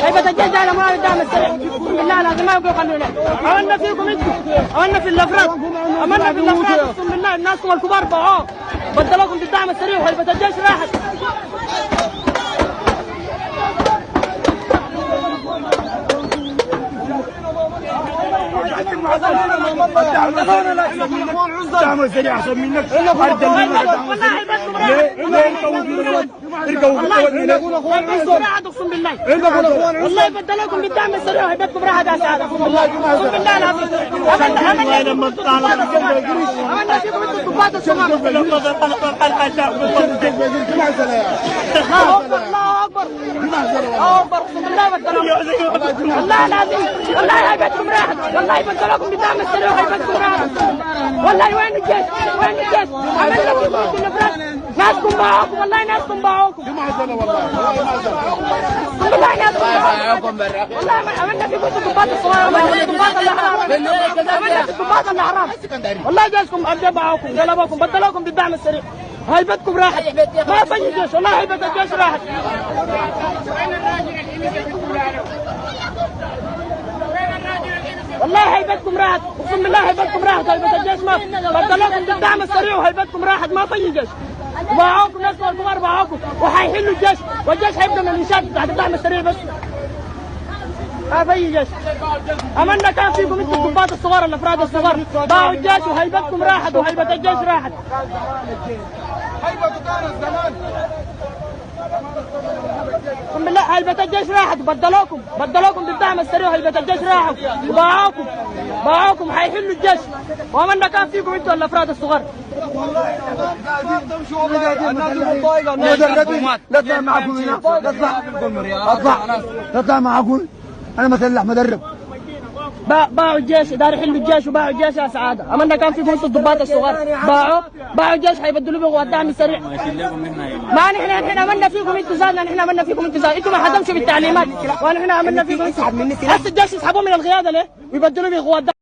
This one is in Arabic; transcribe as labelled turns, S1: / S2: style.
S1: هيبة الجيش على ما قدام السريع بالله لازم ما يبقوا قانونا. عملنا فيكم انتم، عملنا في الافراد، عملنا في الافراد اقسم بالله الناس والكبار باعوه بدلوكم بالدعم السريع وهيبة الجيش راحت.
S2: الدعم السريع احسن منك.
S1: اقسم بالله والله بدلوكم بالدعم السريع وهيبتكم راحت يا سعاده. اقسم بالله العظيم عملنا فيكم انتم الضباط الصغار. الله اكبر الله اكبر الله اكبر اقسم بالله بدلوكم والله العظيم والله هيبتكم راحت والله بدلوكم بالدعم السريع وهيبتكم راحت. والله وين الجيش؟ وين الجيش؟ عملنا فيكم انتم الافراد ناسكم باعوكم والله ناسكم باعوكم. والله ناسكم باعوكم والله عملنا فيكم انتم الضباط الصغار عملنا الضباط الاحرار عملنا الضباط الاحرار والله جيشكم ابدا باعوكم غلبوكم بدلوكم بالدعم السريع هيبتكم راحت. ما في جيش والله هيبة الجيش راحت. والله هيبتكم راحت اقسم بالله هيبتكم راحت. هيبة الجيش ما بدلوكم بالدعم السريع وهيبتكم راحت. ما في جيش باعوكم ناس الكبار باعوكم وحيحلوا الجيش والجيش هيبدا من الانشاء بعد الدعم السريع بس. ما في جيش عملنا كان فيكم انتم الضباط الصغار الافراد الصغار باعوا الجيش وهيبتكم راحت وهيبة الجيش راحت.
S2: هيبة كانت زمان
S1: اقسم بالله هيبة الجيش راحت بدلوكم بالدعم السريع وهيبة الجيش راحوا وباعوكم حيحلوا الجيش وعملنا كان فيكم انتم الافراد الصغار.
S2: نطلع معكم هنا نطلع معكم. انا مسلح مدرب.
S1: باعوا الجيش دار يحلوا الجيش وباعوا الجيش يا سعاده. عملنا كان فيكم انتم الضباط الصغار باعوا الجيش حيبدلوا بهم الدعم السريع. ما نحن عملنا فيكم انتم زادنا. نحن عملنا فيكم انتم زاد انتم ما حدمشوا بالتعليمات ونحن عملنا فيكم. هسه الجيش يسحبوه من القياده ليه ويبدلوا بهم